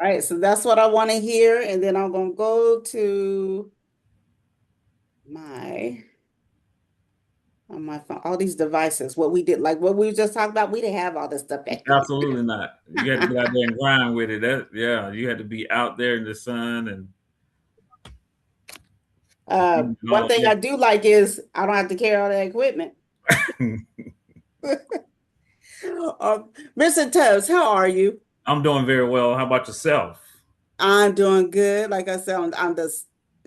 All right, so that's what I want to hear, and then I'm gonna go to my on my phone, all these devices. What we did, like what we just talked about, we didn't have all this stuff back then. Absolutely not. You had to get out there and grind with it. Yeah, you had to be out there in the sun and One all. thing Yeah. I do like is I don't have to carry all that equipment. Mr. Tubbs, how are you? I'm doing very well. How about yourself? I'm doing good. Like I said, I'm just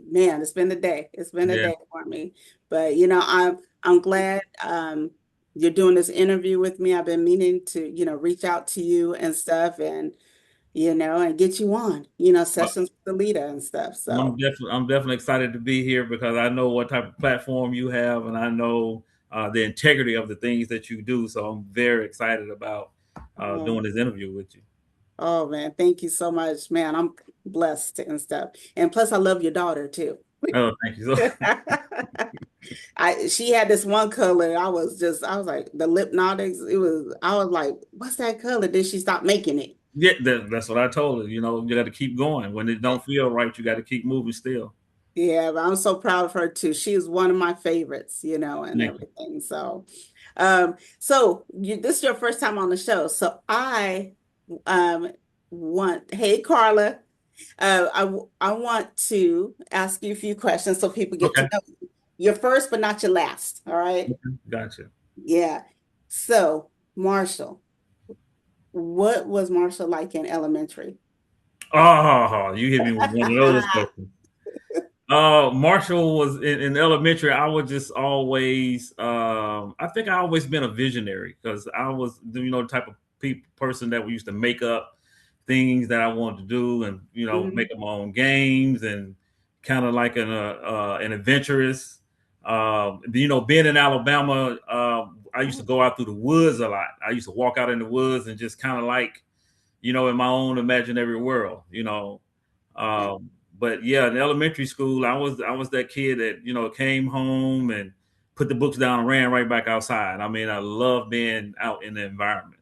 man, it's been a day. It's been a Yeah. day for me. But I'm glad you're doing this interview with me. I've been meaning to, reach out to you and stuff and and get you on, sessions with Alita and stuff. Well, So I'm definitely excited to be here because I know what type of platform you have, and I know the integrity of the things that you do. So I'm very excited about oh, doing this interview with you. oh man, thank you so much, man. I'm blessed and stuff. And plus I love your daughter too. Oh, thank you. So, She had this one color. I was like the Hypnotics. I was like, what's that color? Then she stopped making it. yeah, that's what I told her. You know, you got to keep going. When it don't feel right, you got to keep moving still. Yeah, but I'm so proud of her too. She is one of my favorites, and Thank you. everything. This is your first time on the show. So I um hey Carla, I want to ask you a few questions so people get Okay. to know you. You're first, but not your last. All right. Okay. Gotcha. Yeah. So, Marshall, what was Marshall like in elementary? Oh, you hit me with one of those questions. Marshall was in elementary. I was just always, I think I always been a visionary because I was, the type of person that we used to make up things that I wanted to do and, Mhm. make up my own games and kind of like an adventurous. Being in Alabama, I used to Oh, go out through the woods a lot. I used to walk out in the woods and just kind of like, in my own imaginary world. yeah. But yeah, in elementary school, I was that kid that came home and put the books down and ran right back outside. I mean, I love being out in the environment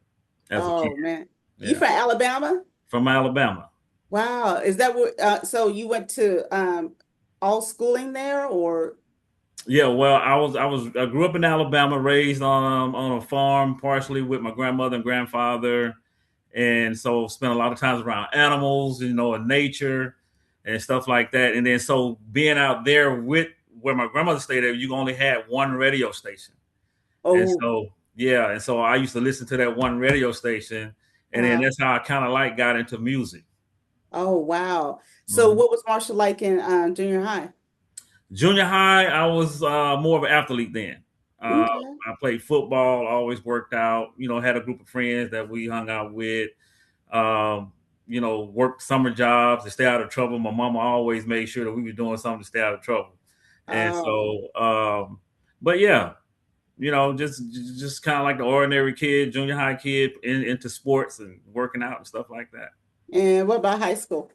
as a kid. Oh man. You Yeah, from Alabama? from Alabama. Wow. Is that what so you went to all schooling there or Yeah, well, I grew up in Alabama, raised on a farm, partially with my grandmother and grandfather, and so spent a lot of times around animals, and nature and stuff like that. And then so being out there with where my grandmother stayed at, you only had one radio station, and oh so yeah, and so I used to listen to that one radio station, and then wow. that's how I kind of like got into music. Oh wow. So Mhm. what was Marshall like in junior high? Junior high, I was more of an athlete then. Uh, Okay. I played football, always worked out. Had a group of friends that we hung out with. Um, worked summer jobs to stay out of trouble. My mama always made sure that we were doing something to stay out of trouble. And Oh, so, but yeah, just kind of like the ordinary kid, junior high kid, into sports and working out and stuff like that. and what about high school?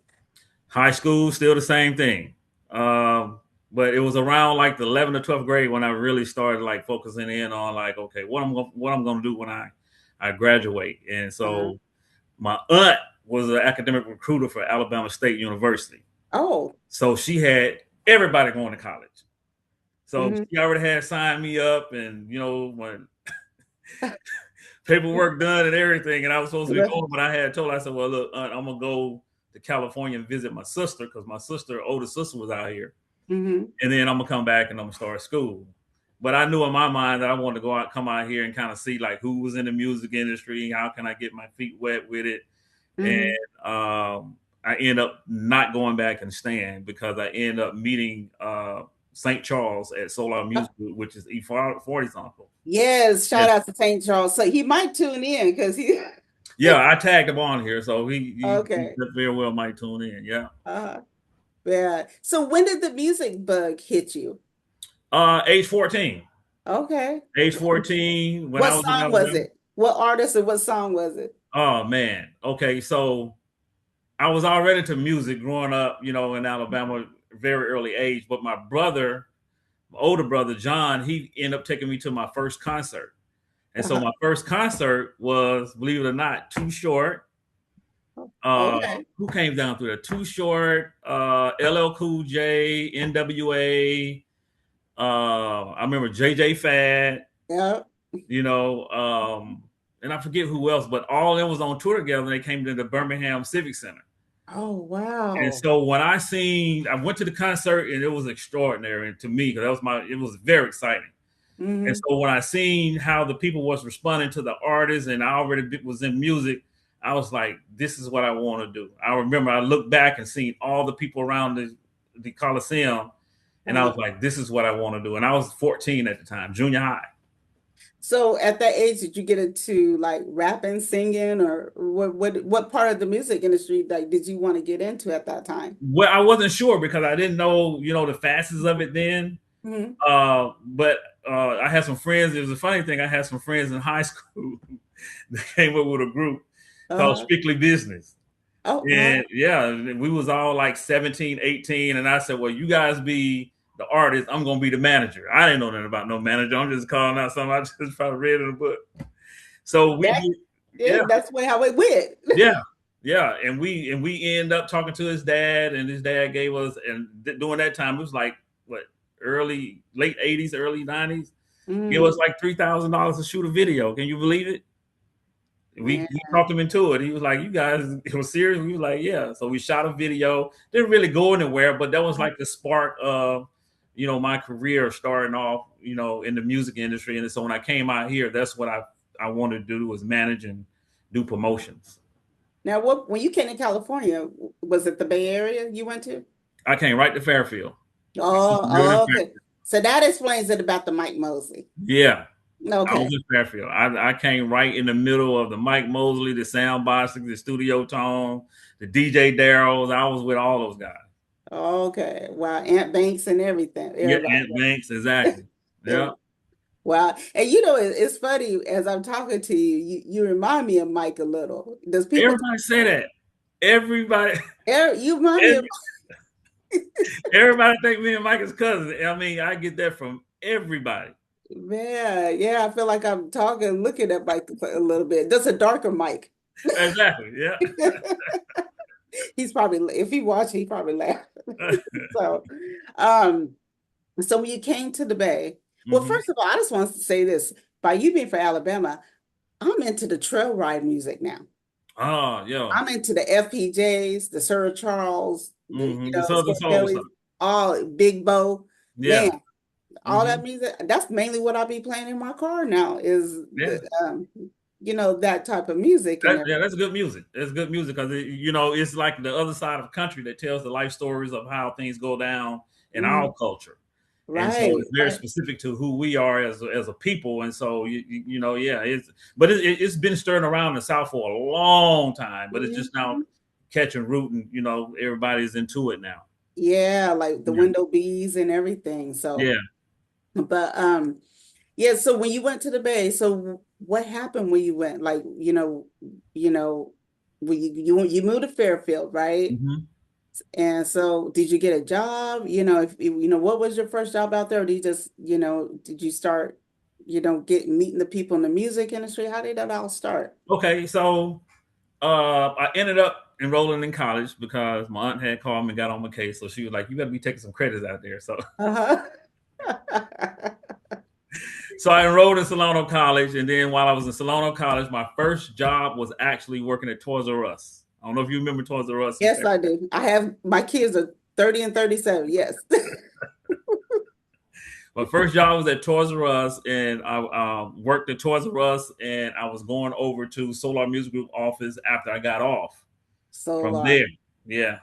High school, still the same thing. But it was around like the 11th or 12th grade when I really started like focusing in on like, okay, what I'm gonna do when I graduate. And Uh-huh. so my aunt was an academic recruiter for Alabama State University. Oh. So she had everybody going to college. So Hmm. she already had signed me up and when paperwork done and everything, and I was supposed to be going, but I had told her, I said, well, look, aunt, I'm gonna go to California and visit my sister because my older sister was out here. Hmm. And then I'm gonna come back and I'm gonna start school. But I knew in my mind that I wanted to come out here and kind of see like who was in the music industry, how can I get my feet wet with it, Hmm. and I end up not going back and staying because I end up meeting St. Charles at Solar Music, which is E40's uncle. Yes, Yeah, shout out to St. Charles. So he might tune in because he yeah, I tagged him on here, so he okay. very well might tune in. Yeah, Uh, yeah. So when did the music bug hit you? age 14, Okay. age 14 when What I was in song was Alabama. it? What artist and what song was it? Oh man, okay, so I was already into music growing up, in Alabama, very early age. But my older brother John, he ended up taking me to my first concert, and so Uh-huh. my first concert was, believe it or not, Too Short, Okay. Who came down through there? Too Short, LL Cool J, NWA. I remember JJ Fad. Yeah. You know, and I forget who else, but all of them was on tour together. And they came to the Birmingham Civic Center. Oh, And wow. so when I went to the concert and it was extraordinary to me because it was very exciting. And Hmm. so when I seen how the people was responding to the artists and I already was in music, I was like, this is what I want to do. I remember I looked back and seen all the people around the Coliseum and I Uh-huh. was like, this is what I want to do. And I was 14 at the time, junior high. So at that age, did you get into like rapping, singing, or what part of the music industry like did you want to get into at that time? Well, I wasn't sure because I didn't know, the facets of it then. Hmm. But I had some friends. It was a funny thing. I had some friends in high school that came up with a group called Uh-huh. Strictly Business. Oh, And yeah, we was all like 17, 18. And I said, well, you guys be the artist. I'm going to be the manager. I didn't know nothing about no manager. I'm just calling out something I just probably read in a book. So that yeah, yeah, that's way how it went. yeah, yeah. And we end up talking to his dad and his dad gave us, and during that time, it was like, what, late 80s, early 90s. Give Hmm. us like $3,000 to shoot a video. Can you believe it? Yeah. We talked him into it. He was like, "You guys, it was serious." We were like, "Yeah." So we shot a video. Didn't really go anywhere, but that was like the spark of, my career starting off, in the music industry. And so when I came out here, that's what I wanted to do was manage and do promotions. Now, what when you came to California, was it the Bay Area you went to? I came right to Fairfield. I lived in Oh, okay. Fairfield. So that explains it about the Mike Mosley. Yeah, I was Okay. in Fairfield. I came right in the middle of the Mike Mosley, the Sound Boxing, the Studio Tone, the DJ Darrells. I was with all those guys. Okay. Wow. Aunt Banks and everything. Yeah, Everybody. Ant Banks, exactly. Yeah. Everybody. Wow. And it's funny as I'm talking to you, you remind me of Mike a little. Does people Everybody say that. Everybody, You remind me of every, everybody think me and Mike is cousins. I mean, I get that from everybody. man, yeah, I feel like I'm talking, looking at Mike a little bit. Just a darker Mike. Exactly. Yeah. He's probably if he watched, he probably laughed. So um so when you came to the Bay, well, Hmm. first of all, I just want to say this. By you being from Alabama, I'm into the trail ride music now. Oh, yeah. I'm into the FPJs, the Sir Charles, The Southern Soul Scarpellis, stuff. all Big Bow. Yeah. Man, all Hmm. that music, that's mainly what I'll be playing in my car now is Yeah. that type of music and Yeah, everything. that's good music. That's good music because it's like the other side of the country that tells the life stories of how things go down in our Mhm. culture. And so Right, it's very right. specific to who we are as a people. And so yeah, it's been stirring around the South for a long time, but it's just now Mhm. catching root, and everybody's into it now. Yeah, like the Yeah, window bees and everything. So, yeah. but yeah, so when you went to the Bay, so what happened when you went? Like, you know, when you moved to Fairfield, right? Hmm. And so did you get a job? What was your first job out there? Or did you just, did you start, meeting the people in the music industry? How did that all start? Okay, so I ended up enrolling in college because my aunt had called me and got on my case. So she was like, "You got to be taking some credits out there." So Uh-huh. So I enrolled in Solano College, and then while I was in Solano College, my first job was actually working at Toys R Us. I don't know if you remember Toys R Us in Yes, Fairfield. I do. I have my kids are 30 and 37. Yes. My first job was at Toys R Us, and I worked at Toys R Us, and I was going over to Solar Music Group office after I got off from Solar. there. Yeah.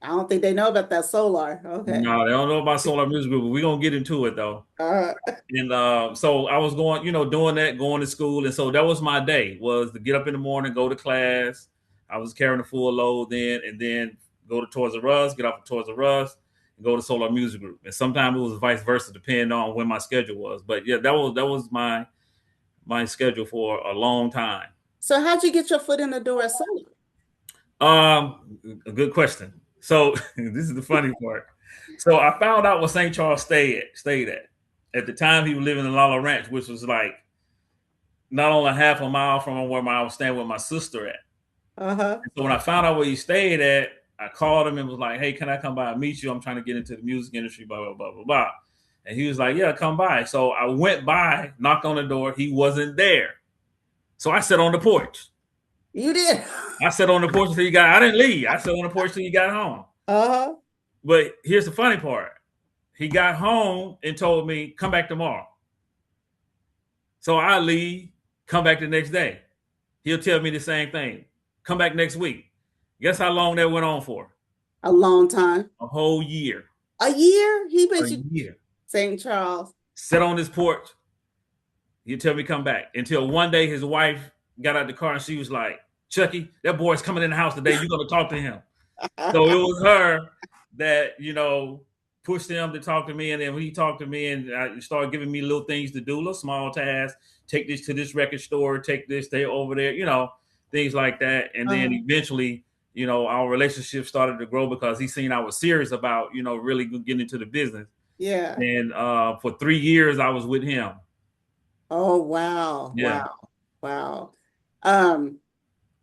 I don't think they know about that solar. Okay. No, they don't know about Solar Music Group, but we're going to get into it, though. Uh, And so I was going, doing that, going to school, and so that was my day was to get up in the morning, go to class. I was carrying a full load then, and then go to Toys R Us, get off of Toys R Us, and go to Solar Music Group. And sometimes it was vice versa, depending on when my schedule was. But yeah, that was my schedule for a long time. so how'd you get your foot in the door at solar? A good question. So this is the funny part. So I found out what St. Charles stayed at. At the time, he was living in Lala Ranch, which was like not only half a mile from where I was staying with my sister at. Uh-huh. So when I found out where he stayed at, I called him and was like, "Hey, can I come by and meet you? I'm trying to get into the music industry, blah blah blah blah blah." And he was like, "Yeah, come by." So I went by, knocked on the door. He wasn't there. So I sat on the porch. You did. I sat on the porch until he got. I didn't leave. I sat on the porch until he got home. Uh-huh. But here's the funny part. He got home and told me, "Come back tomorrow." So I leave, come back the next day. He'll tell me the same thing. Come back next week. Guess how long that went on for? A long time. A whole year. A year? He A bet you year. St. Charles. Sit on his porch. He'll tell me come back. Until one day his wife got out the car and she was like, "Chucky, that boy's coming in the house today. You're gonna talk to him." So it was her that, pushed him to talk to me. And then when he talked to me and I started giving me little things to do, little small tasks, take this to this record store, take this, stay over there, things like that. And then Uh-huh. eventually, our relationship started to grow because he seen I was serious about, really getting into the business. Yeah. And for 3 years, I was with him. Oh, wow. Yeah, Wow. Wow. Um,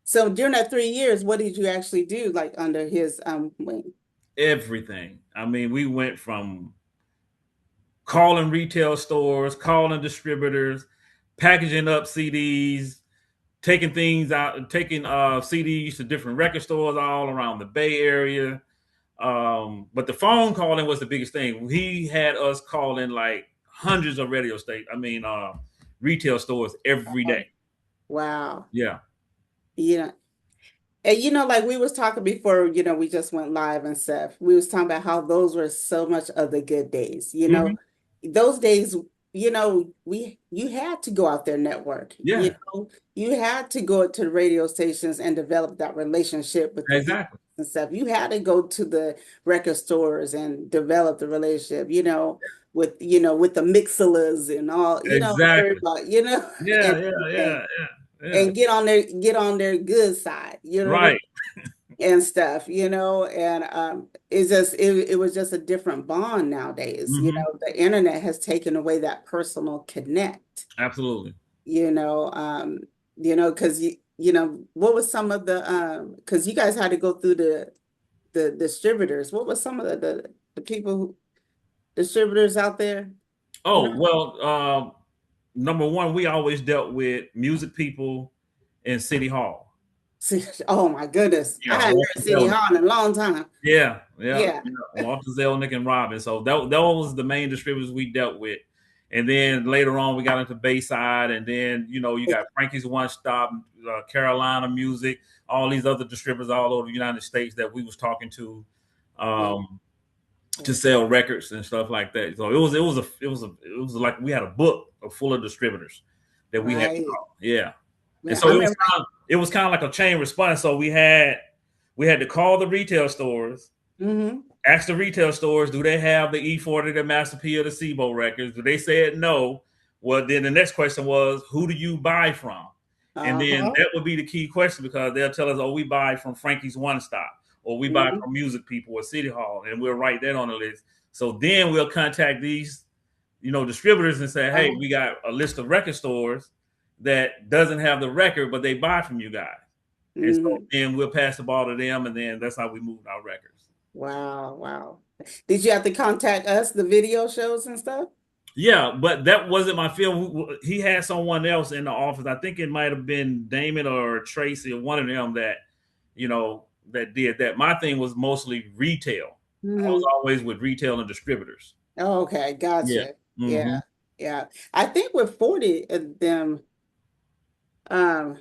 so during that 3 years, what did you actually do like under his wing? everything. I mean, we went from calling retail stores, calling distributors, packaging up CDs, taking things out, taking CDs to different record stores all around the Bay Area. But the phone calling was the biggest thing. He had us calling like hundreds of radio stations. I mean, retail stores every day. Wow. Yeah. Yeah. And like we was talking before, we just went live and stuff. We was talking about how those were so much of the good days. Hmm. Those days, you had to go out there network. Yeah. You had to go to the radio stations and develop that relationship with the DJs Exactly. and stuff. You had to go to the record stores and develop the relationship, with the mixelers and all, Exactly. everybody, and Yeah. Yeah. everything Yeah. Yeah. Yeah. and get on their good side, you know what I mean? Right. And stuff, and it was just a different bond nowadays. Hmm. The internet has taken away that personal connect, Absolutely. you know, because what was some of the because you guys had to go through the distributors. What was some of the people distributors out there? You Oh, well, number one, we always dealt with music people in City Hall. See, oh my goodness, I Yeah, hadn't Walter heard City Zelnick. Hall in a long time. Yeah, yeah, Yeah. yeah. Walter Zelnick and Robin. So that was the main distributors we dealt with. And then later on, we got into Bayside, and then you got Frankie's One Stop, Carolina Music, all these other distributors all over the United States that we was talking Yeah. um, to sell records and stuff like that. So it was like we had a book full of distributors that we had to Right. call. Yeah. And Yeah, so I remember. it was kind of like a chain response. So we had to call the retail stores, Hmm. ask the retail stores, do they have the E40, the Master P, or the SIBO records? Do they said no? Well, then the next question was, who do you buy from? And then Uh-huh. that would be the key question because they'll tell us, oh, we buy from Frankie's One Stop, or we buy Hmm. from Music People or City Hall, and we'll write that on the list. So then we'll contact these, distributors and say, hey, Uh-huh. we got a list of record stores that doesn't have the record, but they buy from you guys. And so Hmm. then we'll pass the ball to them, and then that's how we moved our records. Wow, wow. Did you have to contact us, the video shows and stuff? Yeah, but that wasn't my field. He had someone else in the office. I think it might have been Damon or Tracy or one of them that did that. My thing was mostly retail. I was Hmm. always with retail and distributors. Oh, okay, Yeah. gotcha. Yeah, Hmm. yeah. I think with 40 of them, um,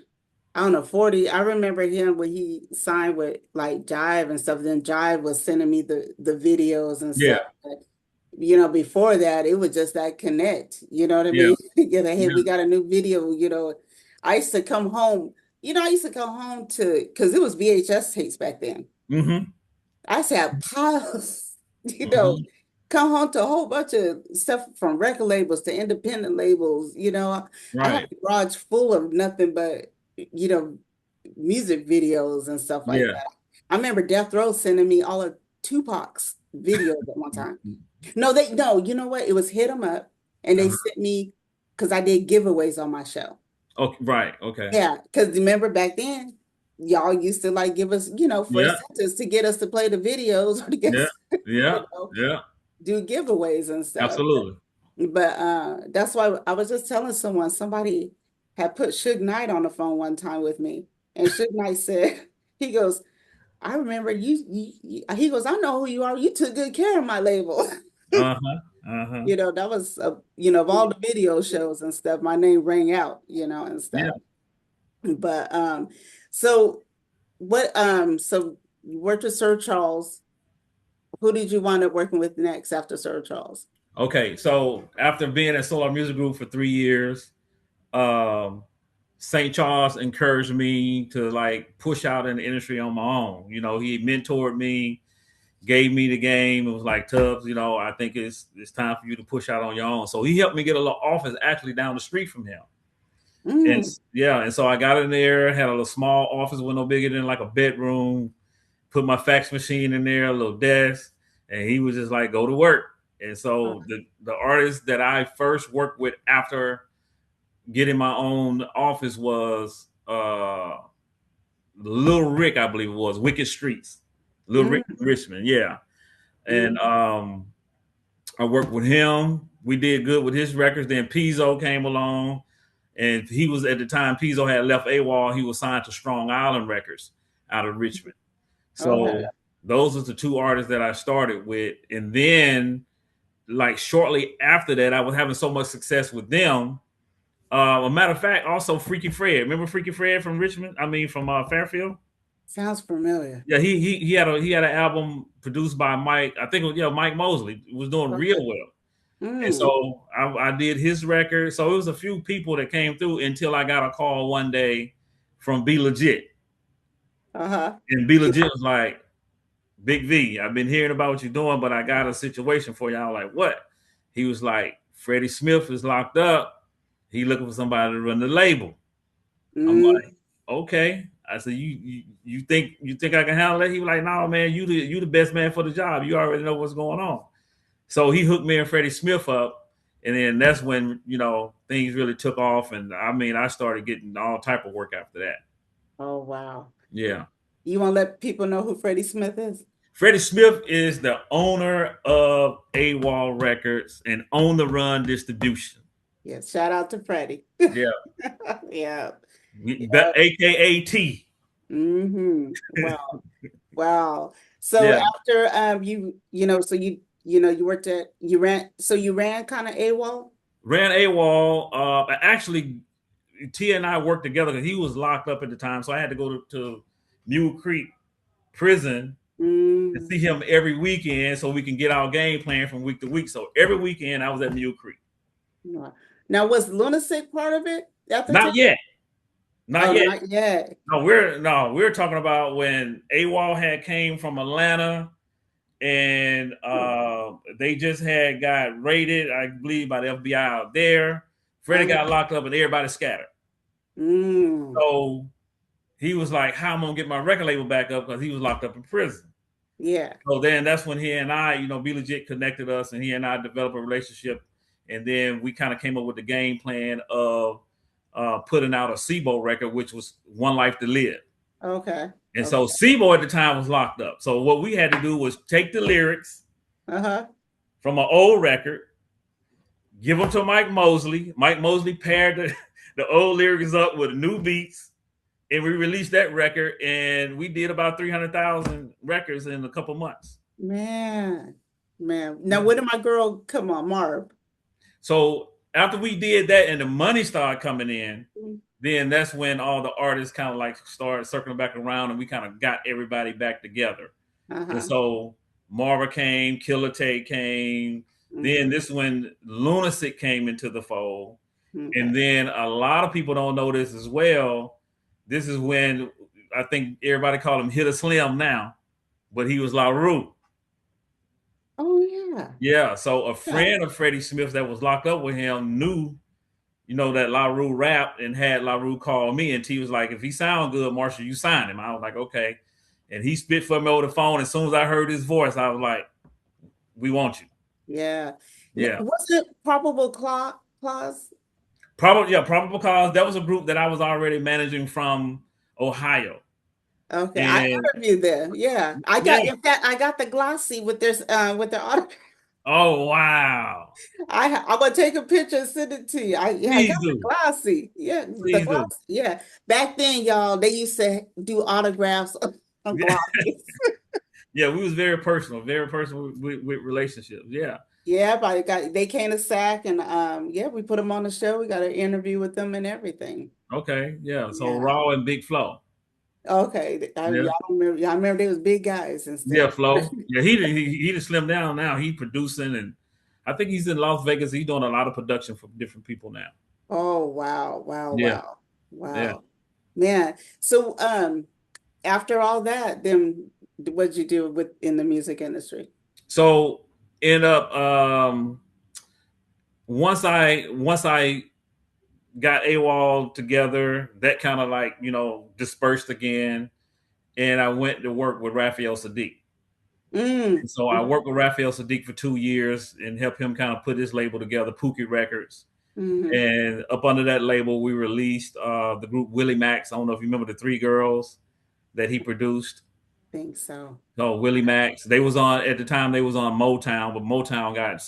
I don't know, 40, I remember him when he signed with like Jive and stuff. Then Jive was sending me the videos and Yeah. stuff. But, before that, it was just that connect. You know what I Yeah. mean? Hey, we Yeah. got a new video. I used to come home. I used to come home because it was VHS tapes back then. Hmm. I used to have piles, Hmm. come home to a whole bunch of stuff from record labels to independent labels. I had Right. a garage full of nothing but, you know, music videos and stuff like Yeah. that. I remember Death Row sending me all of Tupac's videos at one time. No, no, you know what? It was Hit 'em Up, and they Uh-huh. sent me because I did giveaways on my show. Okay. Right. Okay. Yeah, because remember back then, y'all used to like give us, for Yeah, incentives to get us to play the videos or to get yeah, us, yeah, you know, yeah. do giveaways and stuff. Absolutely. But that's why I was just telling someone, somebody had put Suge Knight on the phone one time with me, and Suge Knight said, he goes, I remember he goes, I know who you are. You took good care of my label. Uh-huh. Uh-huh. That was, of all the video shows and stuff, my name rang out, and Yeah. stuff. But so so you worked with Sir Charles. Who did you wind up working with next after Sir Charles? Okay. So after being at Solar Music Group for 3 years, um, St. Charles encouraged me to like push out in the industry on my own. He mentored me, gave me the game. It was like Tubbs, I think it's time for you to push out on your own. So he helped me get a little office actually down the street from him. And Mm, yeah, and so I got in there, had a little small office with no bigger than like a bedroom, put my fax machine in there, a little desk, and he was just like, go to work. And so the artist that I first worked with after getting my own office was Little Rick, I believe it was, Wicked Streets. Little Rick mm, Richmond, yeah. And mm. I worked with him. We did good with his records. Then Pizzo came along, and he was at the time Pizzo had left AWOL. He was signed to Strong Island Records out of Richmond. Okay. So those are the two artists that I started with, and then like shortly after that, I was having so much success with them. A matter of fact, also Freaky Fred. Remember Freaky Fred from Richmond? I mean, from Fairfield. Sounds familiar. Yeah, he had an album produced by Mike. I think it was, Mike Mosley. It was doing real Okay. well. And Mm, so I did his record. So it was a few people that came through until I got a call one day from Be Legit. uh-huh. And Be Legit was like, Big V, I've been hearing about what you're doing, but I got a situation for you. I was like, what? He was like, Freddie Smith is locked up. He looking for somebody to run the label. I'm like, Mm, okay. I said, you think I can handle it? He was like, no, man, you the best man for the job. You already know what's going on. So he hooked me and Freddie Smith up, and then that's when things really took off. And I mean, I started getting all type of work after that. oh, wow. Yeah, You want to let people know who Freddie Smith is? Freddie Smith is the owner of AWOL Records and On the Run Distribution. Yes, shout out to Freddie. Yeah, Yeah. Yeah. AKA T. Wow. Wow. So Yeah, after so you worked at you ran kind of AWOL? ran AWOL. Actually, T and I worked together because he was locked up at the time, so I had to go to Mule Creek Prison to Mm. see him every weekend so we can get our game plan from week to week. So every weekend I was at Mule Creek. No. Now was Lunatic part of it at the time? Not yet. Not Oh, yet. not yet. No, we're talking about when AWOL had came from Atlanta and they just had got raided, I believe, by the FBI out there. Freddie Uh-huh. got locked up and everybody scattered. Mm. So he was like, how am I gonna get my record label back up? Because he was locked up in prison. Yeah. So then that's when he and I, Be Legit connected us, and he and I developed a relationship. And then we kind of came up with the game plan of putting out a SIBO record, which was One Life to Live. Okay. And Okay. so SIBO at the time was locked up. So what we had to do was take the lyrics Uh-huh. from an old record, give them to Mike Mosley. Mike Mosley paired the old lyrics up with new beats, and we released that record. And we did about 300,000 records in a couple months. Man. Man. Now where did my girl come on, Marv? So after we did that and the money started coming in, Mm. then that's when all the artists kind of like started circling back around and we kind of got everybody back together. And Uh-huh. so Marva came, Killer Tate came. Then Mm-hmm. this when Lunatic came into the fold. Okay. And then a lot of people don't know this as well. This is when I think everybody called him Hitter Slim now, but he was La Rue. Oh yeah. Yeah. So a Yeah. friend of Freddie Smith that was locked up with him knew that La Rue rapped and had La Rue call me. And T was like, if he sound good, Marshall, you sign him. I was like, okay. And he spit for me over the phone. As soon as I heard his voice, I was like, we want you. Yeah. Yeah. Was it probable clause? Probably, yeah, Probable Cause. That was a group that I was already managing from Ohio. Okay, I And interviewed them. Yeah, I yeah, got. In fact, I got the glossy with their autograph. oh wow, I'm gonna take a picture and send it to you. I please got the do, glossy. Yeah, the please do. glossy. Yeah, back then, y'all, they used to do autographs on Yeah, glosses. yeah, we was very personal with relationships. Yeah, Yeah, but they came to SAC and yeah, we put them on the show. We got an interview with them and everything. okay, yeah. So Yeah. Raw and Big Flow. Okay. Yeah, Y'all remember they was big guys and yeah, stuff. Flo. Yeah, he done slimmed down now. He producing, and I think he's in Las Vegas. He's doing a lot of production for different people now. Oh, wow. Wow, Yeah, wow. yeah. Wow. Man. So after all that, then what'd you do with in the music industry? So end up once I got AWOL together, that kind of like dispersed again, and I went to work with Raphael Sadiq. Mm. And so I worked with Raphael Sadiq for 2 years and helped him kind of put his label together, Pookie Records. Mm-hmm. And up under that label, we released the group Willie Max. I don't know if you remember the three girls that he produced. Think so. Called Willie Max. They was on at the time. They was on Motown, but Motown got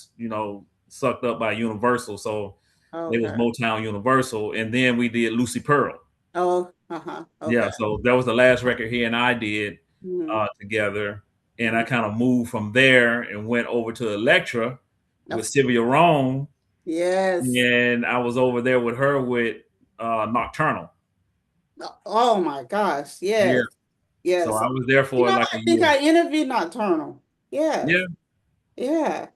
sucked up by Universal, so they was Okay. Motown Universal. And then we did Lucy Pearl. Oh, uh-huh. Yeah, Okay. so that was the last record he and I did Mm-hmm. together. And I kind of moved from there and went over to Elektra with Sylvia Rome, Yes. and I was over there with her with Nocturnal. Oh my gosh. Yeah, Yes. so Yes. I was there You for know, like I a think year. I interviewed Nocturnal. Yes. Yeah, Yeah.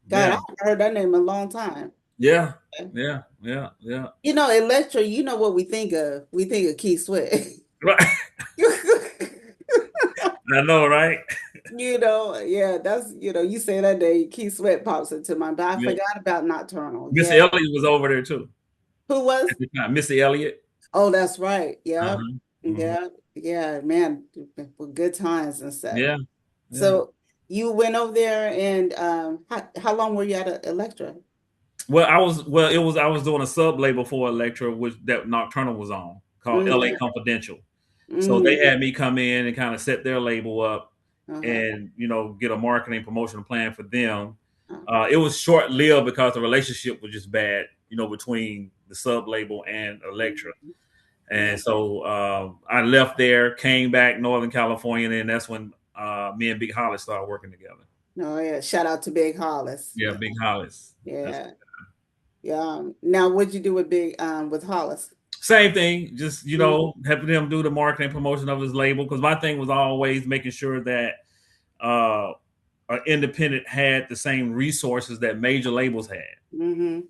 God, I yeah, haven't heard that name in a long time. yeah, yeah, yeah, yeah. You know, Electra, you know what we think of? We think of Keith Sweat. Right. I know, right? You know, yeah, that's, you say that day, Keith Sweat pops into mind, but I Yeah. forgot about Nocturnal. Missy Yeah. Elliott was over there too Who was? at the time. Missy Elliott. Oh, that's right. Yeah. Uh-huh. Hmm. Yeah. Yeah, man, for good times and stuff. Yeah, yeah. So you went over there and how long were you at Electra? I was doing a sub label for Elektra, which that Nocturnal was on, called LA Mm-hmm. Confidential. So they Mm-hmm. had me come in and kind of set their label up Uh-huh. and get a marketing promotional plan for them. Uh-huh. It was short lived because the relationship was just bad, between the sub label and Elektra. Yeah. And so I left there, came back Northern California, and that's when me and Big Hollis started working together. Oh yeah. Shout out to Big Hollis. Yeah, Yeah. Big Hollis. That's Yeah. Yeah. Now what'd you do with Big with Hollis? same thing. Just Mhm. helping him do the marketing promotion of his label. Because my thing was always making sure that uh, an independent had the same resources that major labels had. Mhm.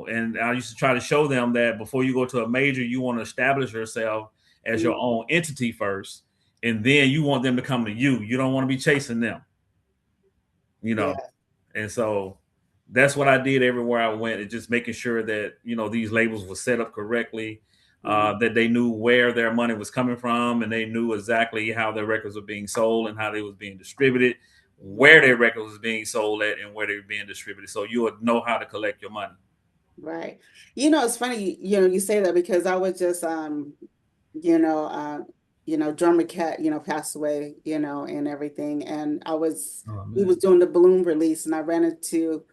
And I used to try to show them that before you go to a major, you want to establish yourself as your Mhm. own entity first, and then you want them to come to you. You don't want to be chasing them, you Yeah. know. And so that's what I did everywhere I went, is just making sure that these labels were set up correctly, Mhm. that they knew where their money was coming from, and they knew exactly how their records were being sold and how they was being distributed, where their records was being sold at, and where they were being distributed. So you would know how to collect your money. Right. It's funny, you say that because I was just you know, drummer cat, passed away, and everything. And Oh we was man. doing the balloon release and I ran into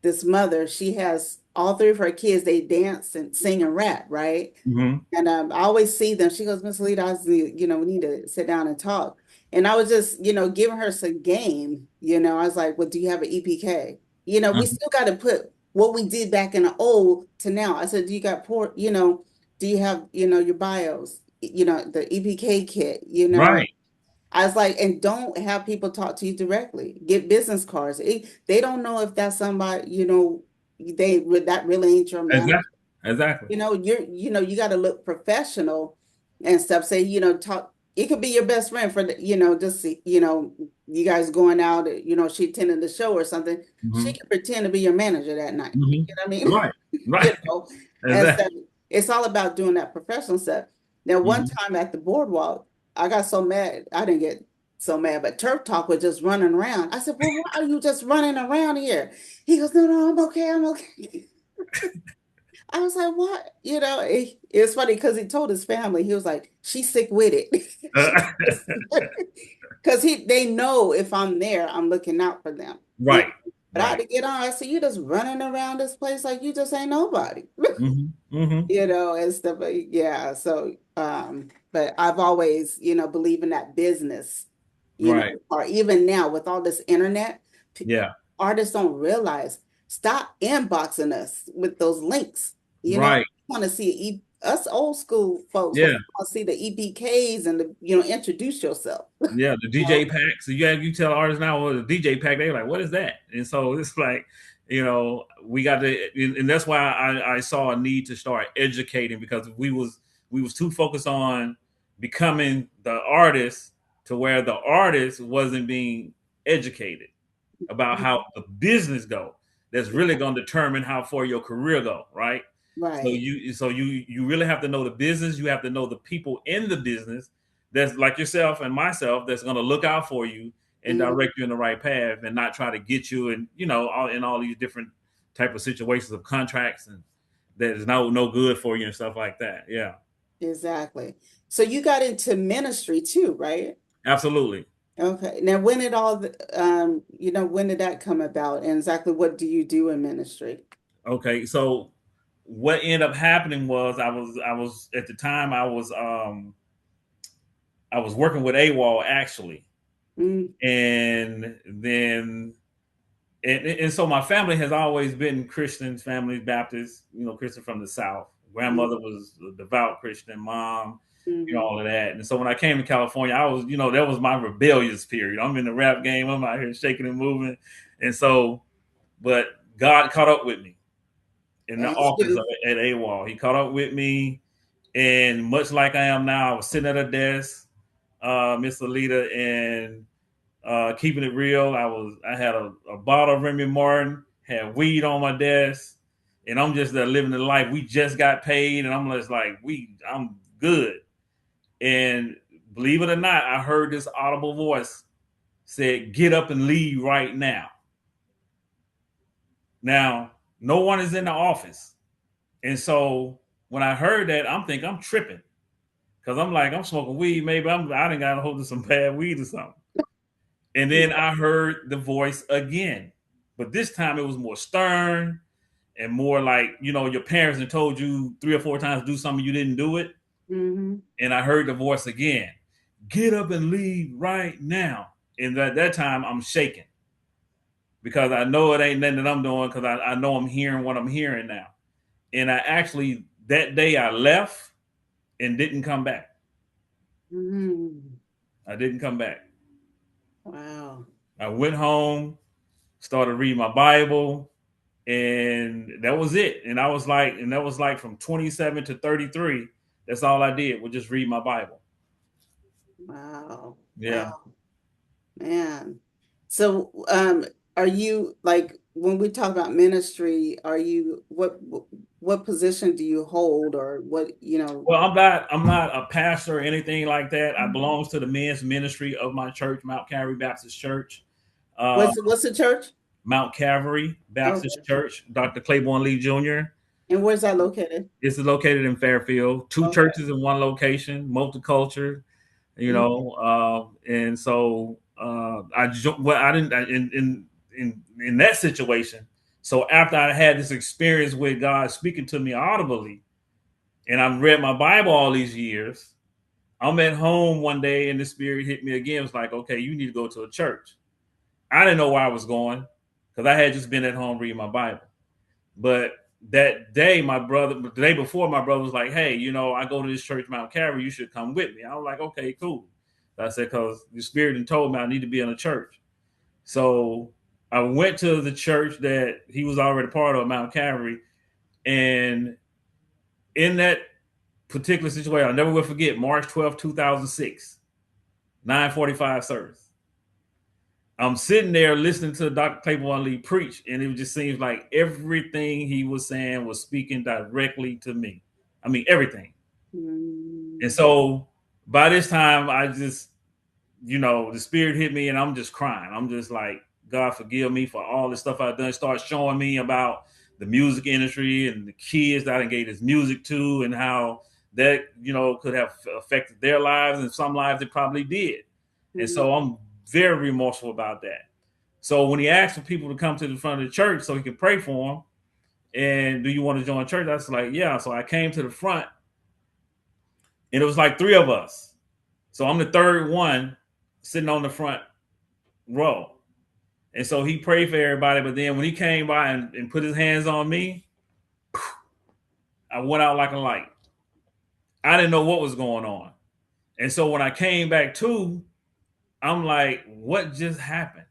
this mother. She has all three of her kids, they dance and sing and rap, right? Hmm. And I always see them. She goes, Miss Alita, we need to sit down and talk. And I was just, giving her some game. I was like, well, do you have an EPK? We still got to put what we did back in the old to now. I said, do you got do you have, your bios, the EPK kit, Right. I was like, and don't have people talk to you directly. Get business cards. They don't know if that's somebody, that really ain't your manager. Exactly. Exactly. You got to look professional and stuff. Say, talk. It could be your best friend for just you guys going out. She attended the show or something. She Hmm. can pretend to be your manager that night. Hmm. You know what I mean? Right. Right. And Exactly. so it's all about doing that professional stuff. Now, one Hmm. time at the boardwalk, I got so mad. I didn't get so mad, but Turf Talk was just running around. I said, "Well, why are you just running around here?" He goes, "No, no, I'm okay. I'm okay." I was like, what? It's funny because he told his family, he was like, she's sick with it. Uh, Because they know if I'm there, I'm looking out for them. right, But I had right. to get on. I said, you just running around this place like you just ain't nobody. Hmm. Hmm. And stuff. Yeah. So, but I've always, believe in that business, Right. or even now with all this internet, p- Yeah. artists don't realize, stop inboxing us with those links. Right. Want to see us old school folks Yeah. want to see the EPKs and introduce yourself. Yeah, the DJ pack. So you tell artists now, well, the DJ pack, they're like, what is that? And so it's like, we got to, and that's why I saw a need to start educating, because we was too focused on becoming the artist to where the artist wasn't being educated about how the business go. That's really going to determine how far your career go, right? So Right. you really have to know the business. You have to know the people in the business that's like yourself and myself that's going to look out for you and Mm, direct you in the right path, and not try to get you in all these different type of situations of contracts and that is no good for you and stuff like that. Yeah, exactly. So you got into ministry too, right? absolutely. Okay. Now, when did when did that come about, and exactly what do you do in ministry? Okay, so what ended up happening was I was at the time I was working with AWOL actually, Mm, and then and so my family has always been Christian, family Baptist, Christian from the South. mm, Grandmother was a devout Christian, mom, mhm. all of that. And so when I came to California, I was, that was my rebellious period. I'm in the rap game. I'm out here shaking and moving, and so, but God caught up with me in the That's office good. at AWOL. He caught up with me, and much like I am now, I was sitting at a desk, Miss Alita, and keeping it real, I had a bottle of Remy Martin, had weed on my desk, and I'm just there living the life. We just got paid, and I'm just like, I'm good. And believe it or not, I heard this audible voice said, "Get up and leave right now." Now, no one is in the office, and so when I heard that, I'm thinking I'm tripping because I'm like, I'm smoking weed. Maybe I done got a hold of some bad weed or something. And then I heard the voice again, but this time it was more stern and more like, your parents had told you 3 or 4 times to do something, you didn't do it. Hmm. And I heard the voice again, "Get up and leave right now." And at that time, I'm shaking because I know it ain't nothing that I'm doing, because I know I'm hearing what I'm hearing now. And I actually, that day, I left and didn't come back. Hmm. I didn't come back. Wow. I went home, started reading my Bible, and that was it. And that was like from 27 to 33. That's all I did was just read my Bible. Wow. Yeah. Wow, man. So, are you like when we talk about ministry, are you what position do you hold, or what? Well, I'm not a pastor or anything like that. I belongs to the men's ministry of my church, Mount Calvary Baptist Church. Uh, What's the church? Mount Calvary Baptist Okay. Church, Dr. Claiborne Lee Jr. And where's that located? It's located in Fairfield. Two Okay. churches in one location, multicultural. And so I didn't in that situation. So after I had this experience with God speaking to me audibly, and I've read my Bible all these years, I'm at home one day and the Spirit hit me again. It's like, okay, you need to go to a church. I didn't know where I was going because I had just been at home reading my Bible. But that day, the day before, my brother was like, "Hey, I go to this church, Mount Calvary. You should come with me." I was like, "Okay, cool." I said, "Because the Spirit had told me I need to be in a church." So I went to the church that he was already part of, Mount Calvary, and in that particular situation, I'll never will forget March 12th, 2006, 9:45 service. I'm sitting there listening to Dr. Claiborne Lee preach, and it just seems like everything he was saying was speaking directly to me. I mean, everything. And Mm, so by this time, I just, the Spirit hit me, and I'm just crying. I'm just like, God, forgive me for all the stuff I've done. Start showing me about the music industry and the kids that I engaged his music to, and how that could have affected their lives, and some lives it probably did. And Mhm. so I'm very remorseful about that. So when he asked for people to come to the front of the church so he could pray for him, and do you want to join church? I was like, yeah. So I came to the front, and it was like three of us. So I'm the third one sitting on the front row. And so he prayed for everybody. But then when he came by and put his hands on me, I went out like a light. I didn't know what was going on. And so when I came back to, I'm like, what just happened?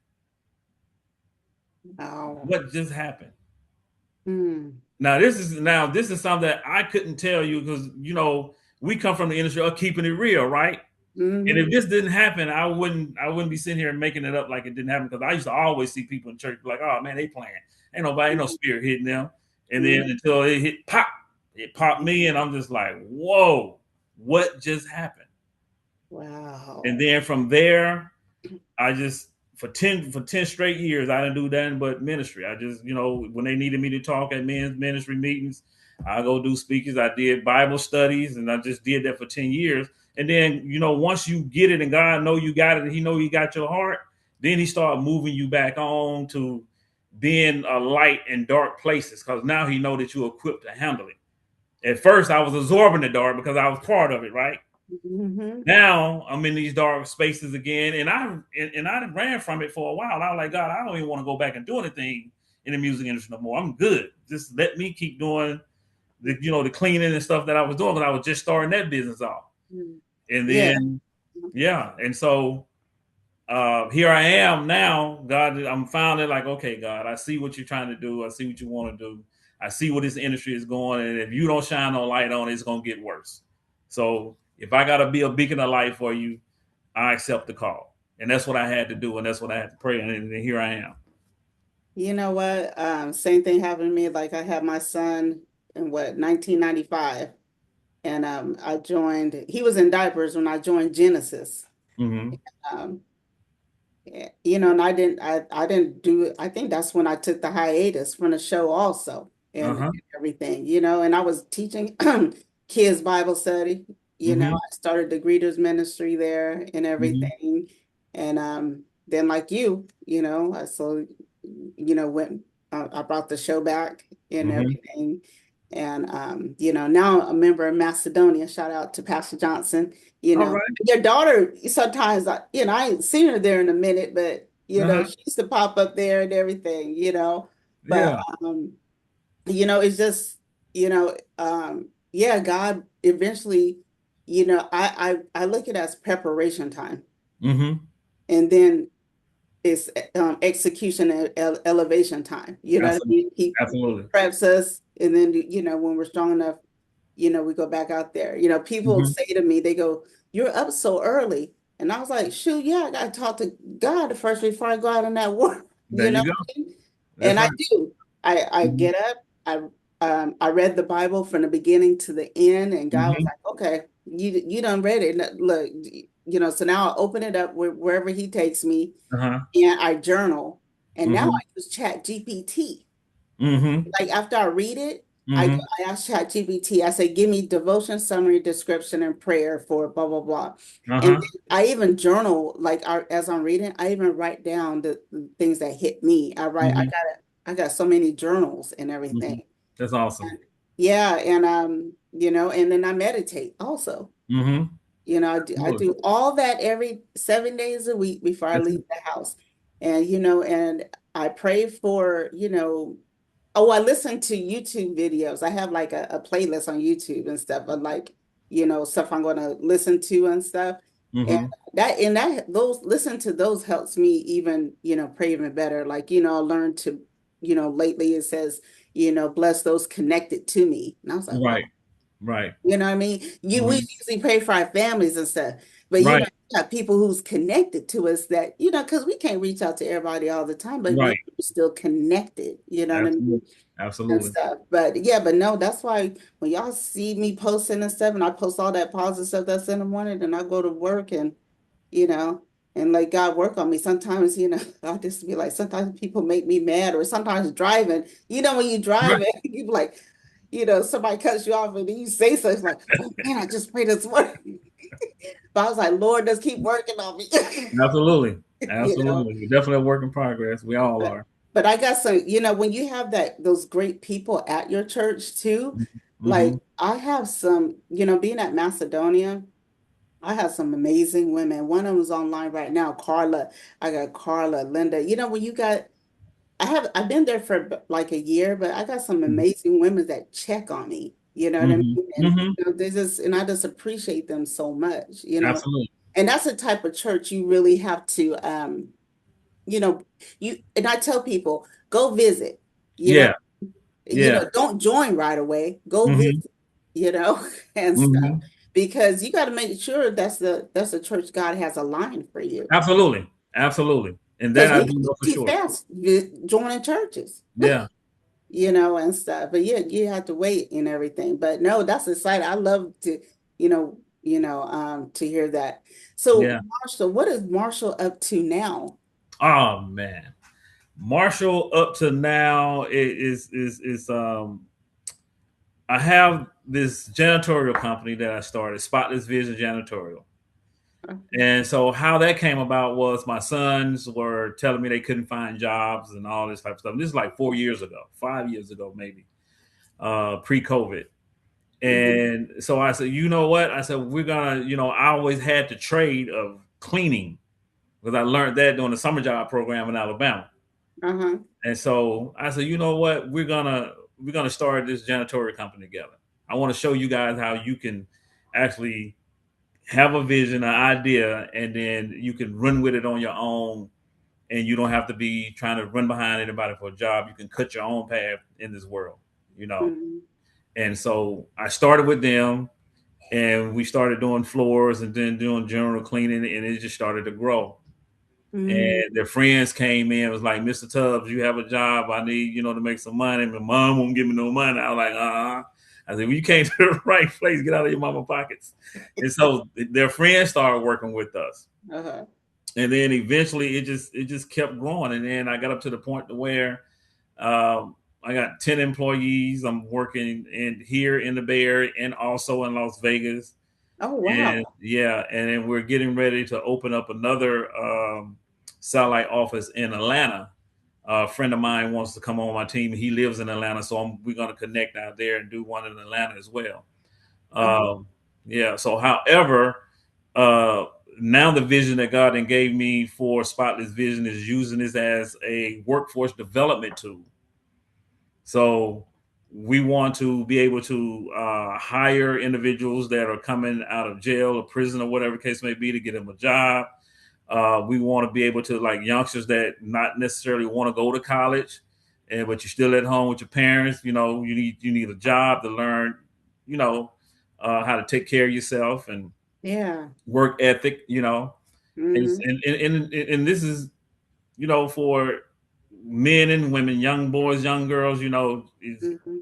Wow. What just happened? Mm. Now this is something that I couldn't tell you, because we come from the industry of keeping it real, right? And if Hmm. this didn't happen, I wouldn't be sitting here and making it up like it didn't happen, because I used to always see people in church like, oh man, they playing. Ain't no spirit hitting them. And then Hmm. until it hit pop, it popped me, and I'm just like, whoa, what just happened? And Wow. then from there, I just for ten straight years I didn't do that but ministry. I just, when they needed me to talk at men's ministry meetings, I go do speakers. I did Bible studies, and I just did that for 10 years. And then, once you get it and God know you got it and he know you got your heart, then he start moving you back on to being a light in dark places, because now he know that you're equipped to handle it. At first I was absorbing the dark because I was part of it, right? Hmm. Now I'm in these dark spaces again, and I ran from it for a while. I was like, God, I don't even want to go back and do anything in the music industry no more. I'm good. Just let me keep doing the cleaning and stuff that I was doing, because I was just starting that business off. And Yeah. then yeah, and so here I am now. God, I'm finally like, okay, God, I see what you're trying to do. I see what you want to do. I see where this industry is going, and if you don't shine no light on it, it's gonna get worse. So if I gotta be a beacon of light for you, I accept the call, and that's what I had to do, and that's what I had to pray, and here I am. You know what? Same thing happened to me. Like I had my son in 1995, and I joined. He was in diapers when I joined Genesis. Mm-hmm. Um, Yeah, and I didn't do it. I think that's when I took the hiatus from the show also Uh and huh. everything, and I was teaching kids Bible study. Mm-hmm. I started the greeters ministry there and Mm-hmm. everything. And then like I so went I brought the show back and Mm-hmm. everything. And now I'm a member of Macedonia. Shout out to Pastor Johnson. All right. Your daughter, sometimes I ain't seen her there in a minute, but Uh huh. she used to pop up there and everything. But Yeah. it's just, yeah, God eventually, I look at it as preparation time. Mm-hmm. And then it's execution and elevation time. You know what I Absolutely. mean? He Absolutely. preps us, and then when we're strong enough, we go back out there. People Mm-hmm. say to me, they go, "You're up so early," and I was like, "Shoot, yeah, I got to talk to God first before I go out in that work." There You know you go. what I mean? That's And I right. do. I Mm-hmm. get up. I read the Bible from the beginning to the end, and God was Mm-hmm. like, "Okay, you done read it. Look, so now I open it up wherever He takes me, Uh huh. and I journal, and now Mm-hmm. I use Chat GPT. Mm-hmm. Like after I read it, Mm-hmm. I ask Chat GPT, I say, give me devotion, summary, description, and prayer for blah, blah, blah. And Uh-huh. then I even journal, like as I'm reading, I even write down the things that hit me. Mhm. I got so many journals and Mhm. everything. That's awesome. And yeah, and and then I meditate also. Mhm. I Absolutely. do all that every 7 days a week before I That's leave it. the house. And I pray for, oh, I listen to YouTube videos. I have like a playlist on YouTube and stuff, but like, stuff I'm going to listen to and stuff. And Mhm. those, listen to those helps me even, pray even better. Like, I learned to, lately it says, bless those connected to me. And I was like, wow. Right. Right. You know what I mean? We Mhm. usually pray for our families and stuff, but Right. you got people who's connected to us that, because we can't reach out to everybody all the time, but we Right. are still connected, you know what I mean? Absolutely. And Absolutely. stuff. But yeah, but no, that's why when y'all see me posting and stuff, and I post all that positive stuff that's in the morning, and I go to work and, you know, and let God work on me. Sometimes, I just be like, sometimes people make me mad, or sometimes driving, when you drive Right. it, you be like, somebody cuts you off and then you say something like, oh man, I just prayed this morning. But I was like, Lord, just keep working on me. Absolutely. you know. Absolutely. We're definitely a work in progress. We all But are. but I got some, when you have those great people at your church too, Mm-hmm. like I have some, being at Macedonia, I have some amazing women. One of them is online right now, Carla. I got Carla, Linda. When you got, I've been there for like a year, but I got some amazing women that check on me. You know what I Mm-hmm. mean? And Mm-hmm. and I just appreciate them so much. Absolutely. And that's the type of church you really have to, you know, and I tell people, go visit, you know, Yeah. Yeah. don't join right away. Go Mm-hmm. visit, and stuff. Mm-hmm. Because you got to make sure that's the church God has aligned for you. Absolutely. Absolutely. And that Because I we do can know move for too sure. fast joining churches, Yeah. and stuff. But yeah, you have to wait and everything. But no, that's exciting. I love to, to hear that. So Yeah. Marshall, what is Marshall up to now? Oh man. Marshall up to now is I have this janitorial company that I started, Spotless Vision Janitorial. And so how that came about was my sons were telling me they couldn't find jobs and all this type of stuff. This is like 4 years ago, 5 years ago, maybe, pre-COVID. Mhm. And so I said, you know what? I said, we're gonna, I always had the trade of cleaning because I learned that during the summer job program in Alabama. Uh-huh. And so I said, you know what? We're gonna start this janitorial company together. I want to show you guys how you can actually have a vision, an idea, and then you can run with it on your own, and you don't have to be trying to run behind anybody for a job. You can cut your own path in this world, you know. Mhm. And so I started with them, and we started doing floors and then doing general cleaning, and it just started to grow. Mhm. And their friends came in, was like, Mr. Tubbs, you have a job. I need, to make some money. My mom won't give me no money. I was like, uh-huh. I said, well, you came to the right place. Get out of your mama pockets. And so their friends started working with us. Uh-huh. And then eventually it just kept growing. And then I got up to the point to where I got 10 employees. I'm working in here in the Bay Area and also in Las Vegas. Oh And wow. yeah, and then we're getting ready to open up another satellite office in Atlanta. A friend of mine wants to come on my team. He lives in Atlanta, so we're going to connect out there and do one in Atlanta as well. Uh-huh. Um, yeah. So, however, uh, now the vision that God then gave me for Spotless Vision is using this as a workforce development tool. So we want to be able to hire individuals that are coming out of jail or prison or whatever the case may be to get them a job. We want to be able to like youngsters that not necessarily want to go to college, and but you're still at home with your parents. You need a job to learn, how to take care of yourself and Yeah. work ethic. And Mhm. and this is for men and women, young boys, young girls. Is Mhm.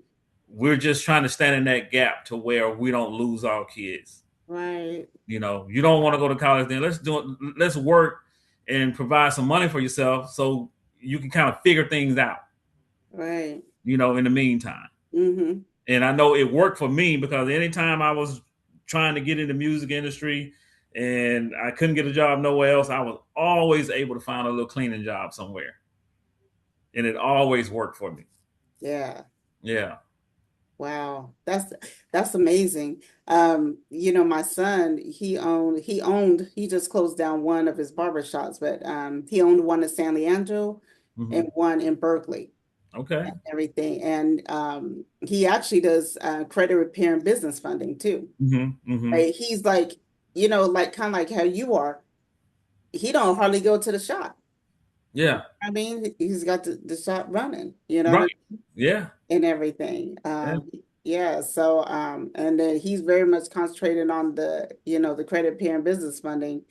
we're just trying to stand in that gap to where we don't lose our kids. Right. You don't want to go to college, then let's do it. Let's work and provide some money for yourself so you can kind of figure things out, Right. in the meantime. Mhm. And I know it worked for me because anytime I was trying to get in the music industry and I couldn't get a job nowhere else, I was always able to find a little cleaning job somewhere. And it always worked for me. Yeah. Yeah. Wow. That's amazing. My son, he just closed down one of his barber shops, but he owned one in San Leandro Hmm. and one in Berkeley Okay. and everything. And he actually does credit repair and business funding too. Hmm. Hmm. Right? He's like, like kind of like how you are. He don't hardly go to the shop. Yeah. I mean, he's got the shop running, you know what I Right. mean? Yeah. And everything. Yeah. Yeah, so and then he's very much concentrated on the credit repair and business funding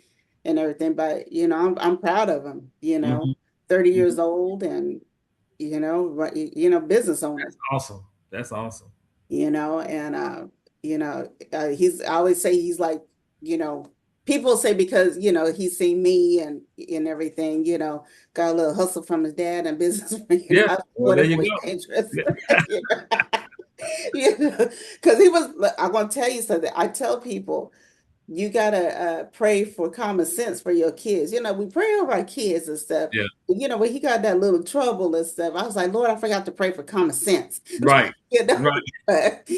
and everything. But I'm proud of him, Hmm. 30 years old and business owner, That's awesome. That's awesome. and he's I always say he's like, you know. people say because he's seen me and everything, got a little hustle from his dad and business, Yeah. Well, there whatever you way go. dangerous. Yeah. you know, because he was. I'm gonna tell you something. I tell people you gotta pray for common sense for your kids. We pray over our kids and stuff. Yeah. When he got that little trouble and stuff, I was like, Lord, I forgot to pray for common sense. Right. you know, Right. but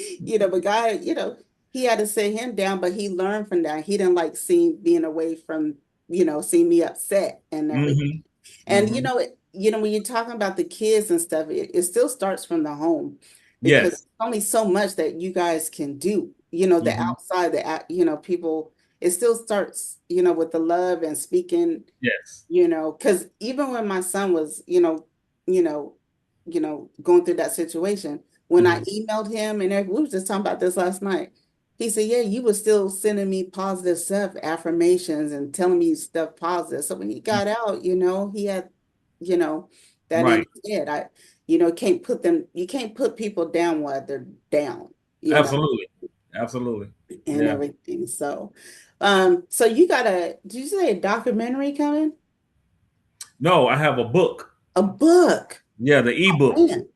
but God, he had to sit him down, but he learned from that. He didn't like seeing being away from, seeing me upset and everything. Hmm. And Hmm. when you're talking about the kids and stuff, it still starts from the home because Yes. there's only so much that you guys can do. The Hmm. outside, people, it still starts, with the love and speaking, Yes. because even when my son was, you know, going through that situation, when I Hmm. emailed him and we were just talking about this last night, he said, yeah, you were still sending me positive stuff, affirmations and telling me stuff positive. So when he got out, he had, you know, that in Right. his head. You can't put people down while they're down, Absolutely. Absolutely. and Yeah. everything. So you got did you say a documentary coming? No, I have a book. A book. Yeah, the ebook. Man,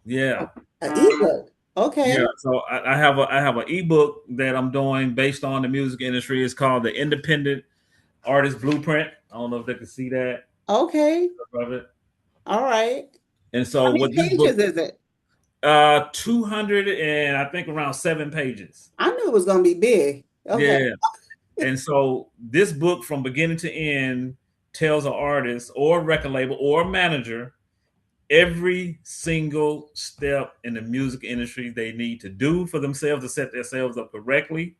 Yeah. an ebook. Yeah. Okay. So I have an ebook that I'm doing based on the music industry. It's called the Independent Artist Blueprint. I don't know if they can see that Okay. of it. All right. And How so many what this book, pages is it? 200 and I think around 7 pages. I knew it was going to be big. Okay. Yeah. And so this book from beginning to end tells an artist or a record label or a manager every single step in the music industry they need to do for themselves to set themselves up correctly,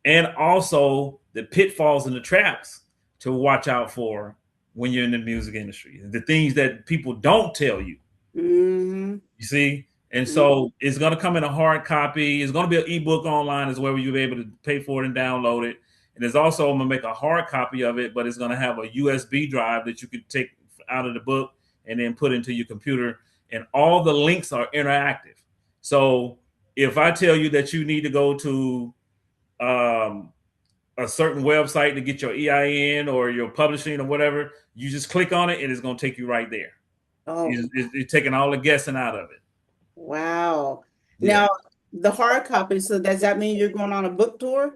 and also the pitfalls and the traps to watch out for when you're in the music industry. The things that people don't tell you. Hmm. You see? And so it's going to come in a hard copy. It's going to be an ebook online as well, where you'll be able to pay for it and download it. And there's also, I'm going to make a hard copy of it, but it's going to have a USB drive that you can take out of the book and then put into your computer. And all the links are interactive. So if I tell you that you need to go to um, a certain website to get your EIN or your publishing or whatever, you just click on it and it's going to take you right there. Oh, It's taking all the guessing out of it. wow. Yeah. Now, the hard copy, so does that mean you're going on a book tour?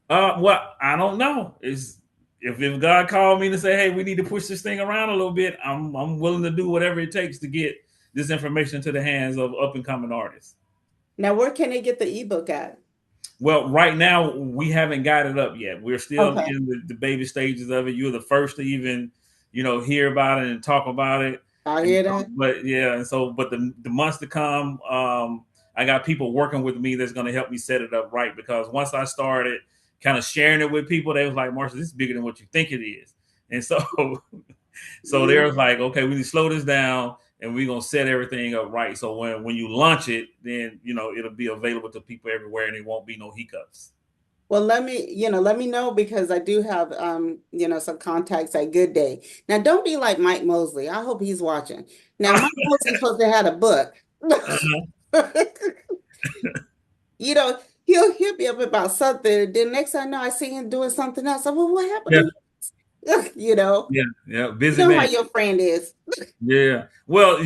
Well, I don't know. Is if God called me to say, "Hey, we need to push this thing around a little bit," I'm willing to do whatever it takes to get this information into the hands of up and coming artists. Now, where can they get the ebook at? Well, right now we haven't got it up yet. We're still Okay. in the baby stages of it. You're the first to even, hear about it and talk about it. I And hear so, that. but yeah, and so, but the months to come, I got people working with me that's going to help me set it up right. Because once I started kind of sharing it with people, they was like, "Marshall, this is bigger than what you think it is." And so, so they was like, "Okay, we need to slow this down." And we're gonna set everything up right. So when you launch it, then it'll be available to people everywhere, and it won't be no hiccups. Well, let me know because I do have some contacts at Good Day. Now, don't be like Mike Mosley. I hope he's watching. Now, Mike Mosley's supposed to have a book. Uh-huh. He'll be up about something. Then next thing I know, I see him doing something else. I well, what happened Yeah, to you? yeah, yeah. You Busy know how man. your friend is. Yeah. Well,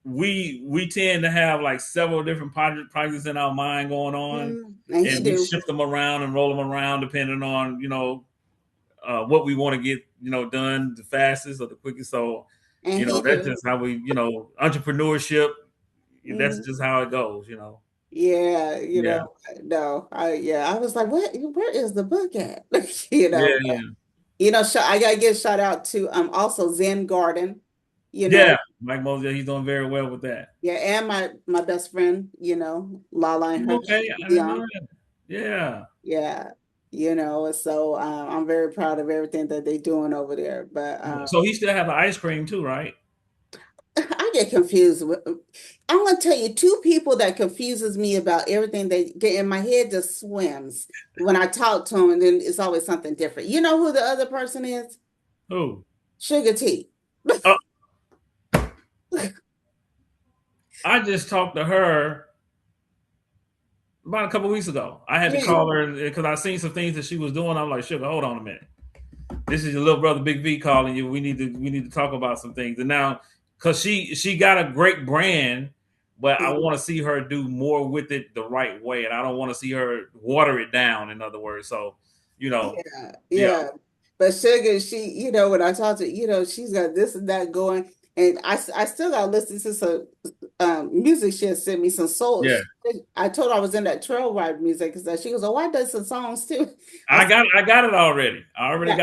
we tend to have like several different projects in our mind going on, And he and we do. shift them around and roll them around depending on what we want to get done the fastest or the quickest. So And he that's do. just how we entrepreneurship. That's Mhm. just how it goes. Yeah, Yeah. no, I was like, where is the book at? You know, Yeah. Yeah. I gotta give shout out to also Zen Garden, you know, Yeah. Mike Mosier, he's doing very well with that. yeah, and my best friend, Lala and her Okay, I didn't know Dion. that. Yeah. Yeah, so I'm very proud of everything that they're doing over there. But So he still have the ice cream too, right? I get confused with I'm gonna tell you two people that confuses me about everything they get in my head just swims when I talk to them, and then it's always something different. You know who the other person is? Who? Sugar T. Oh, I just talked to her about a couple weeks ago. I had to Yeah, call her because I seen some things that she was doing. I'm like, sugar, hold on a minute. This is your little brother Big V calling you. We need to talk about some things. And now, because she got a great brand, but I want to see her do more with it the right way, and I don't want to see her water it down. In other words, so yeah, yeah, yeah. But Sugar, she, when I talk to, she's got this and that going. And I still got to listen to some music she had sent me, some soul. yeah. I told her I was in that trail ride music because she goes, oh, I did some songs too. I said, I got it already. yeah, I already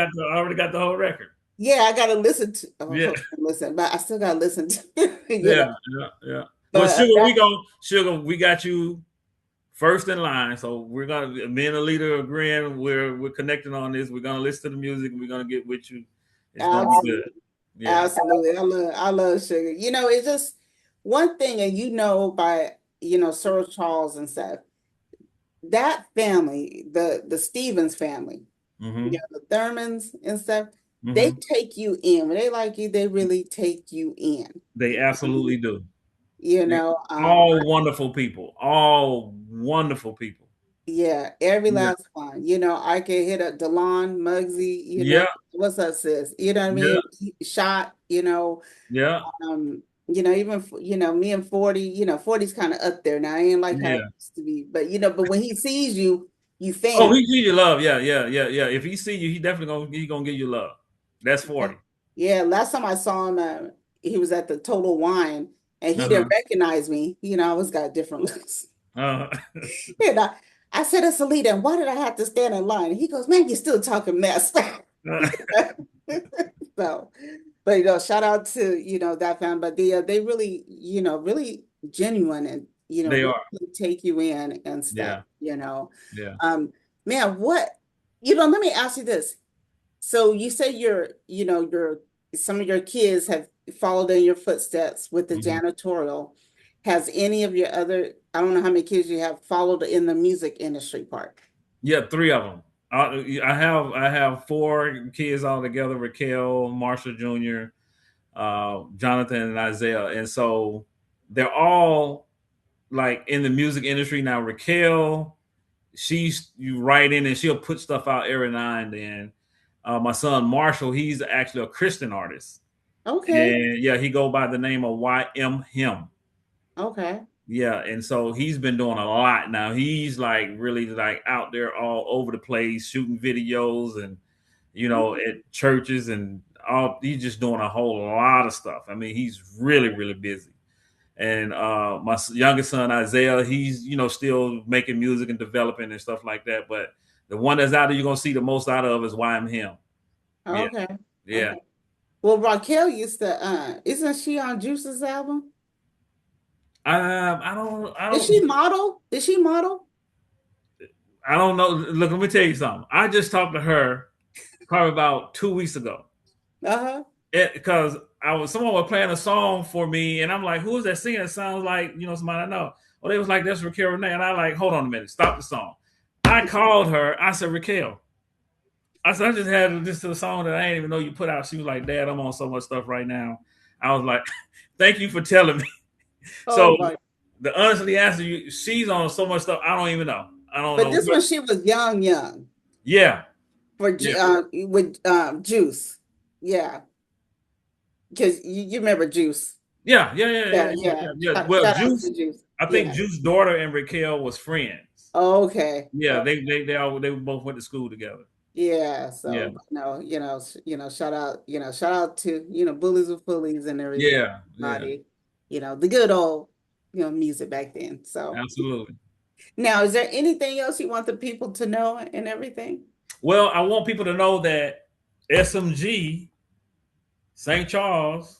got the whole record. yeah, I got to listen to, oh, Yeah, listen, but I still got to listen to, yeah, yeah, yeah. Well, but sugar, we got you first in line. So we're gonna, me and the leader agreeing, we're connecting on this. We're gonna listen to the music. And we're gonna get with you. It's gonna be good. absolutely, Yeah. absolutely. I love Sugar. It's just one thing, and by, Sir Charles and stuff, that family, the Stevens family, Mm-hmm. the Thurmans and stuff, they Mm-hmm. take you in. When they like you, they really take you in. They absolutely do. You They, know, all wonderful people. All wonderful people. yeah, every Yeah. last one. I can hit a Delon, Muggsy, Yeah. what's up, sis? You know what I Yeah. mean? Shot, Yeah. even me and 40, 40's kind of up there now. I ain't like how it Yeah. used to be. But when he sees you, you Oh, fam. he give you love. Yeah. Yeah. Yeah. Yeah. If he see you, he definitely gonna give you love. That's 40. Yeah, last time I saw him, he was at the Total Wine, and he didn't Uh-huh. recognize me. I always got different looks. Uh-huh. And I said, it's Alita, and why did I have to stand in line? And he goes, man, you're still talking mess. So, but shout out to that fan, but they really really genuine and They really are. take you in and stuff. Yeah. Yeah. Man, what let me ask you this. So you say your some of your kids have followed in your footsteps with the Mhm. janitorial. Has any of your other, I don't know how many kids you have, followed in the music industry part? Yeah, three of them. I have four kids all together: Raquel, Marshall Jr., Jonathan, and Isaiah, and so they're all like in the music industry now. Raquel, she's you writing and she'll put stuff out every now and then. My son Marshall, he's actually a Christian artist, Okay. and yeah, he go by the name of YM Him. Okay. Yeah, and so he's been doing a lot now. He's like really like out there all over the place shooting videos and at churches and all. He's just doing a whole lot of stuff. I mean, he's really really busy. And my youngest son Isaiah, he's still making music and developing and stuff like that. But the one that's out there you're gonna see the most out of is YM Him. Yeah, Okay. yeah. Okay. Well, Raquel used to, isn't she on Juice's album? Did she model? Did she model? I don't know. Look, let me tell you something. I just talked to her probably about 2 weeks ago. Uh-huh. Because someone was playing a song for me, and I'm like, "Who is that singing? It sounds like somebody I know." Well, they was like, "That's Raquel Renee," and I like, "Hold on a minute, stop the song." I called her. I said, "Raquel," I said, "I just had this to a song that I didn't even know you put out." She was like, "Dad, I'm on so much stuff right now." I was like, "Thank you for telling me." Oh So my. the honestly answer, she's on so much stuff I don't even know. I don't But know. this one she was young, young Yeah, for yeah, with Juice. Yeah. Because you remember Juice. yeah, yeah, yeah, yeah, Yeah, yeah, yeah. yeah. Yeah. Shout, Well, shout out to Juice, Juice. I think Yeah. Juice's daughter and Raquel was friends. Okay. Yeah, they both went to school together. Yeah, Yeah, so shout out to bullies with bullies and yeah, yeah, everybody, the good old music back then. So absolutely. now, is there anything else you want the people to know and everything? Well, I want people to know that SMG St. Charles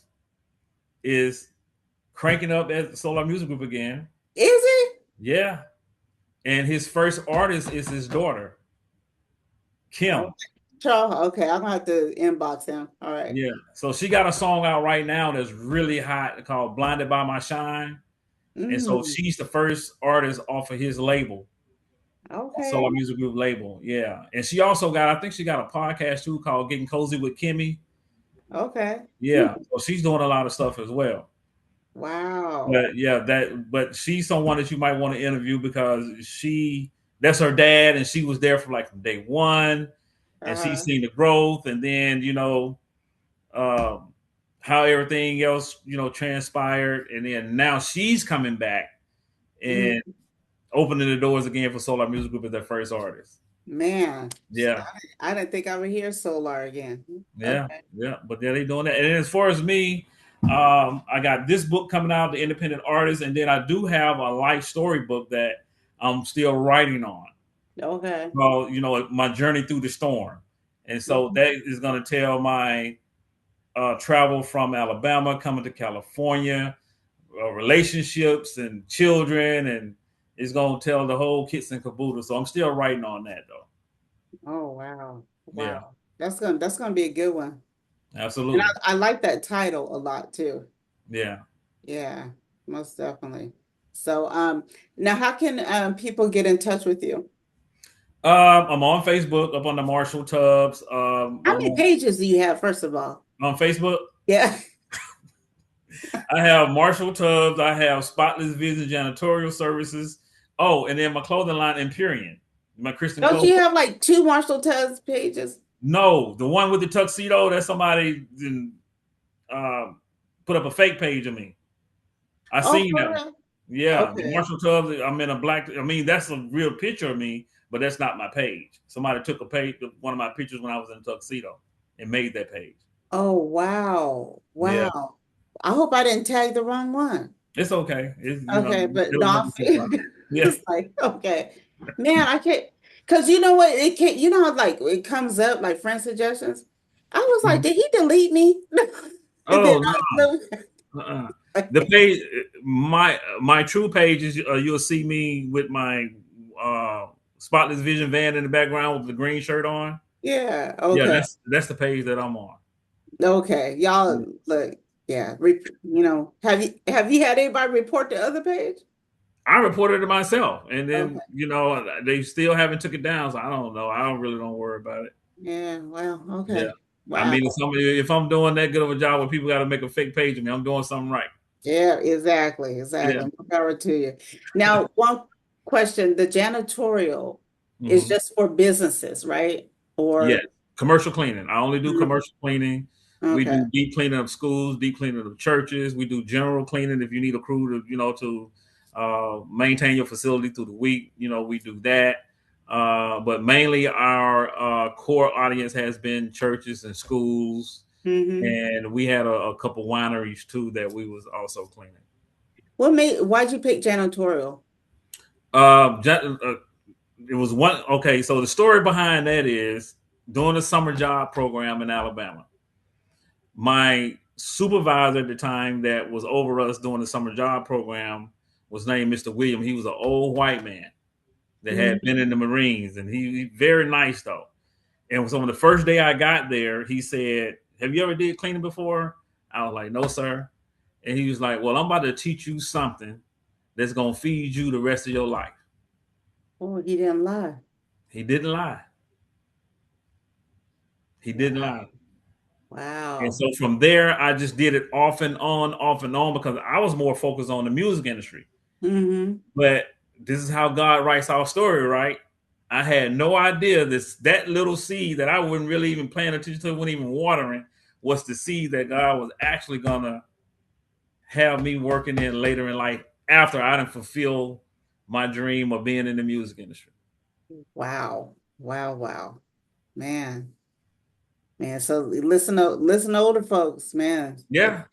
is cranking up as a solo music group again. Is it? Yeah, and his first artist is his daughter Okay, Kim. Charles. Okay, I'm gonna have to inbox him. All right. Yeah, so she got a song out right now that's really hot called "Blinded by My Shine," and so Mm, she's the first artist off of his label, okay. solo music group label. Yeah, and she also got, I think she got a podcast too called "Getting Cozy with Kimmy." Okay. Yeah, so she's doing a lot of stuff as well. Wow. But yeah, but she's someone that you might want to interview because that's her dad, and she was there for like from day one, and she's Uh-huh. seen the growth, and then um, how everything else transpired, and then now she's coming back and Mhm. opening the doors again for Solar Music Group as their first artist. Man, Yeah, I didn't think I would hear Solar again. yeah, Okay. yeah. But yeah, they doing that. And then as far as me, I got this book coming out, The Independent Artist, and then I do have a life story book that I'm still writing on. Okay. Well, my journey through the storm, and so Mhm. that is going to tell my travel from Alabama coming to California, relationships and children, and it's going to tell the whole kits and caboodle. So I'm still writing on that though. Oh, wow. Yeah, Wow. That's gonna be a good one. And absolutely. I like that title a lot too. Yeah. Yeah, most definitely. So, now how can people get in touch with you? I'm on Facebook up on the Marshall Tubbs. How many pages do you have, first of all? On Facebook. Yeah. I have Marshall Tubbs. I have Spotless Vision Janitorial Services. Oh, and then my clothing line, Empyrean, my Christian Don't clothes. you have like two Marshall Tubbs pages? No, the one with the tuxedo. That's somebody um, put up a fake page of me. I Oh, seen for that one. real? Yeah, the Okay. Marshall Tubbs. I'm in a black. I mean, that's a real picture of me, but that's not my page. Somebody took a page of one of my pictures when I was in a tuxedo and made that page. Oh, wow. Yeah, Wow. I hope I didn't tag the wrong one. it's okay. It's Okay, but there no, was nothing to say about it. Yeah. it's like, okay. Man, I can't, because you know what? It can't, how like it comes up like friend suggestions. I was like, Mhm. did he delete me? And then Oh no. I look, Uh-uh. The okay. page, my true page is you'll see me with my uh, Spotless Vision van in the background with the green shirt on. Yeah, Yeah, okay. that's the page that I'm on. Okay. Y'all look, yeah, have you had anybody report the other page? I reported it myself, and Okay. then they still haven't took it down. So I don't know. I don't worry about it. Yeah, well, Yeah, okay. I Wow. mean, if I'm doing that good of a job where people got to make a fake page of me, I'm doing something right. Yeah, exactly, Yeah. exactly. More power to you. Now, one question, the janitorial is Hmm. just for businesses, right? Yes, Or commercial cleaning. I only do commercial cleaning. We okay. do deep cleaning of schools, deep cleaning of churches. We do general cleaning if you need a crew to maintain your facility through the week. We do that. But mainly our core audience has been churches and schools, Mm-hmm. and we had a couple wineries too that we was also cleaning. Why'd you pick janitorial? Uh, ja- uh, it was one. Okay, so the story behind that is doing a summer job program in Alabama. My supervisor at the time that was over us doing the summer job program was named Mr. William. He was an old white man that had Mm-hmm. been in the Marines, and he very nice though. And so on the first day I got there, he said, "Have you ever did cleaning before?" I was like, "No, sir." And he was like, "Well, I'm about to teach you something that's gonna feed you the rest of your life." Oh, he didn't lie. He didn't lie. He Wow. didn't lie. And Wow. so from there, I just did it off and on, because I was more focused on the music industry. Mm-hmm. But this is how God writes our story, right? I had no idea that little seed that I wouldn't really even paying attention to, wasn't even watering, was the seed that God was actually gonna have me working in later in life after I didn't fulfill my dream of being in the music industry. Wow. Wow. Wow. Man. Man. So listen to older folks, man. Yeah,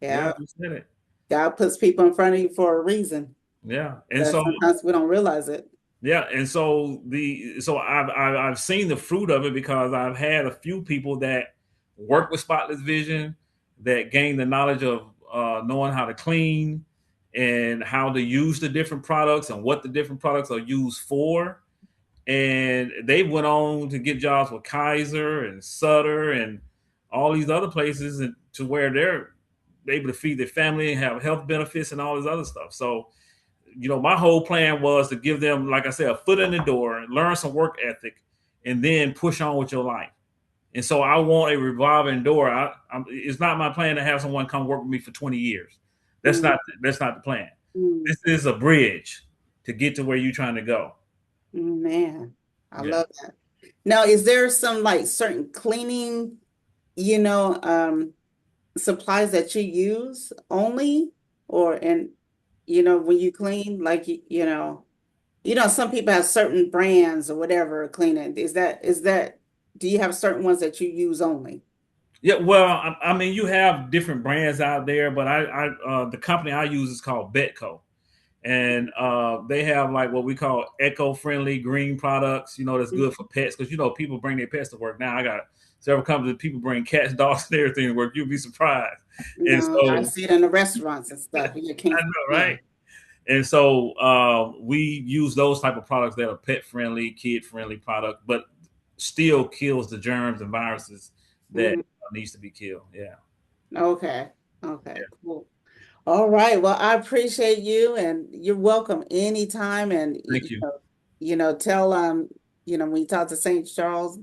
yeah, Yeah. you said it. God puts people in front of you for a reason. Yeah, and But so sometimes we don't realize it. yeah, and so I've seen the fruit of it because I've had a few people that work with Spotless Vision that gain the knowledge of knowing how to clean and how to use the different products and what the different products are used for. And they went on to get jobs with Kaiser and Sutter and all these other places, and to where they're able to feed their family and have health benefits and all this other stuff. So my whole plan was to give them, like I said, a foot in the door, learn some work ethic, and then push on with your life. And so I want a revolving door. It's not my plan to have someone come work with me for 20 years. Mm, That's not the plan. mm, This is a bridge to get to where you're trying to go. man, I Yeah. love that. Now, is there some like certain cleaning, you know, supplies that you use only, or and when you clean, like some people have certain brands or whatever cleaning. Is that do you have certain ones that you use only? Yeah, well, I mean, you have different brands out there, but the company I use is called Betco, and they have like what we call eco-friendly green products. That's good for pets because people bring their pets to work. Now I got several companies people bring cats, dogs, and everything to work. You'll be surprised. And No, I so see it in the restaurants and stuff. You I can't, know, yeah. right? And so we use those type of products that are pet friendly, kid friendly product, but still kills the germs and viruses that Mhm. needs to be killed. Yeah. Okay. Okay, cool. All right. Well, I appreciate you and you're welcome anytime. And Thank you. tell when you talk to St. Charles,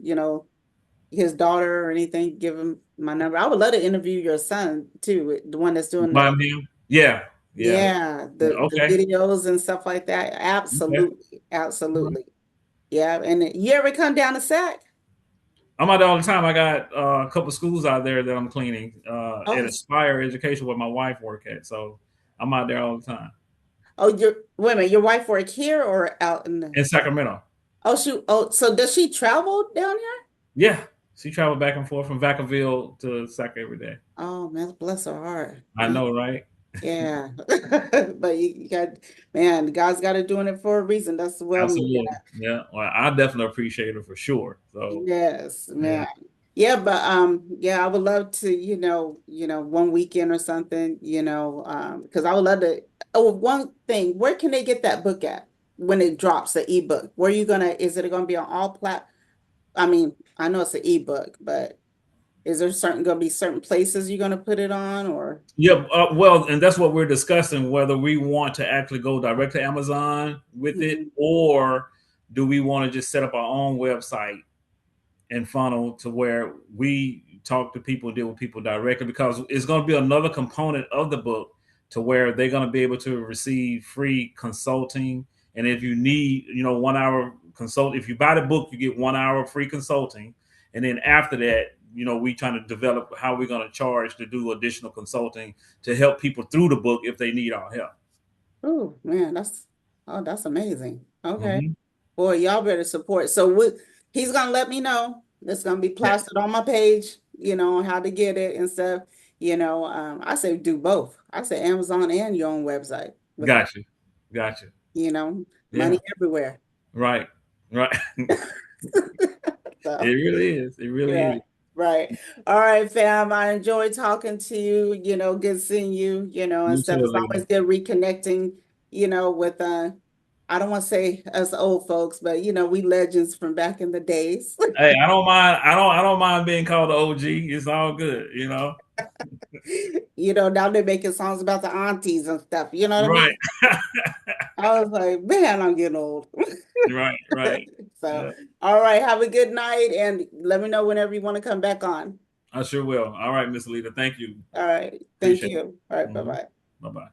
his daughter or anything, give him my number. I would love to interview your son too, the one that's doing the Remind me. Yeah. Yeah. yeah, Yeah. the Okay. videos and stuff like that. Okay. Absolutely. Mhm. Absolutely. Yeah. And you ever come down to SAC? I'm out there all the time. I got a couple schools out there that I'm cleaning at Oh, Aspire Education where my wife work at. So I'm out there all the time your wait a minute, your wife work here or out in the in Sacramento. oh shoot. Oh, so does she travel down here? Yeah. She traveled back and forth from Vacaville to Sac every day. Oh man, bless her heart. I know, right? Yeah. But you got, man, God's got it doing it for a reason. That's well needed. Absolutely. Yeah. Well, I definitely appreciate her for sure. So, Yes, yeah. man. Yeah, but yeah, I would love to, one weekend or something, because I would love to. Oh, one thing, where can they get that book at when it drops the ebook? Where are you gonna, is it gonna be on all I mean, I know it's an ebook, but is there gonna be certain places you're gonna put it on or Yeah, well, and that's what we're discussing whether we want to actually go direct to Amazon with it Mhm. or do we want to just set up our own website and funnel to where we talk to people, deal with people directly, because it's going to be another component of the book to where they're going to be able to receive free consulting. And if you need, 1 hour consult, if you buy the book, you get 1 hour free consulting. And then after that, we trying to develop how we're going to charge to do additional consulting to help people through the book if they need our help. Oh man, that's amazing. Okay. Mm-hmm. Boy, y'all better support. So he's gonna let me know. It's gonna be Yeah, plastered on my page, on how to get it and stuff. I say do both. I say Amazon and your own website with that, gotcha, gotcha. money Yeah, everywhere. right, right. It So really is. It really yeah, is. right. All right, fam. I enjoyed talking to you, good seeing you, and You stuff. too, It's Alita. always good reconnecting, with I don't want to say us old folks, but we legends from back in the days. Hey, I don't mind. I don't mind being called the OG. It's all good. Now they're making songs about the aunties and stuff. You know what I mean? Right. I was like, man, I'm getting old. Right. Right. So, Yeah, all right, have a good night and let me know whenever you want to come back on. I sure will. All right, Miss Alita. Thank you. All right, thank Appreciate you. All it. right, bye-bye. Bye bye.